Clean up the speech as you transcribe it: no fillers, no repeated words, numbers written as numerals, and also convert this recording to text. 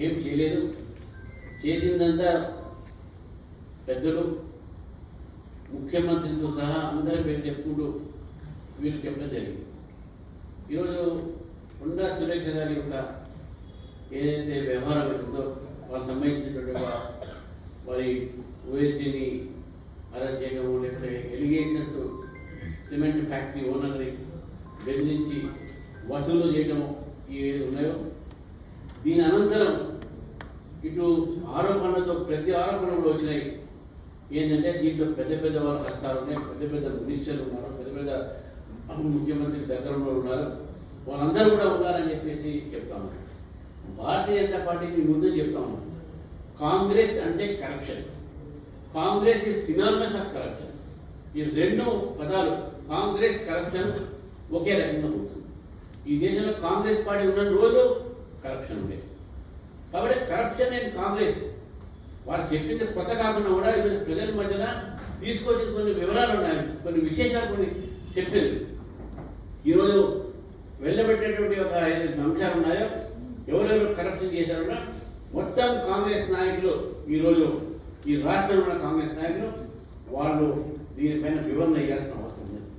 ఏం చేయలేదు. చేసిందంతా పెద్దలు ముఖ్యమంత్రితో సహా అందరి పేరు చెప్పుకుంటూ వీళ్ళు చెప్పడం జరిగింది. ఈరోజు కొండా సురేఖ గారి యొక్క ఏదైతే వ్యవహారం ఉందో వాళ్ళకి సంబంధించినటువంటి వారి ఓఎస్డీని అరెస్ట్ చేయడము, లేకపోతే ఎలిగేషన్స్ సిమెంట్ ఫ్యాక్టరీ ఓనర్ని బెదిరించి వసూలు చేయడము ఇవి ఉన్నాయో, దీని అనంతరం ఇటు ఆరోపణలతో ప్రతి ఆరోపణ కూడా వచ్చినాయి. ఏంటంటే దీంట్లో పెద్ద పెద్ద వాళ్ళ కష్టాలు ఉన్నాయి, పెద్ద పెద్ద మినిస్టర్లు ఉన్నారు, పెద్ద పెద్ద ముఖ్యమంత్రి దగ్గరలో ఉన్నారు, వాళ్ళందరూ కూడా ఉన్నారని చెప్పేసి చెప్తా ఉన్నారు. భారతీయ జనతా పార్టీకి ముందే చెప్తా ఉన్నాం, కాంగ్రెస్ అంటే corruption, Congress is synonymous of corruption. ఈ రెండు పదాలు కాంగ్రెస్ కరప్షన్ ఒకే రకంగా ఉంటుంది. ఈ దేశంలో కాంగ్రెస్ పార్టీ ఉన్న రోజు కరప్షన్ ఉండేది. కాబట్టి కరప్షన్ అండ్ కాంగ్రెస్ వారు చెప్పింది కొత్త కాకుండా కూడా ఈరోజు ప్రజల మధ్యన తీసుకొచ్చిన కొన్ని వివరాలు ఉన్నాయి, కొన్ని విశేషాలు కొన్ని చెప్పింది. ఈరోజు వెళ్ళబెట్టేటువంటి ఒక 5 అంశాలు ఉన్నాయో, ఎవరెవరు కరప్షన్ చేశారో మొత్తం కాంగ్రెస్ నాయకులు, ఈరోజు ఈ రాష్ట్రంలో ఉన్న కాంగ్రెస్ నాయకులు వాళ్ళు దీనిపైన వివరణ ఇవ్వాల్సిన అవసరం లేదు.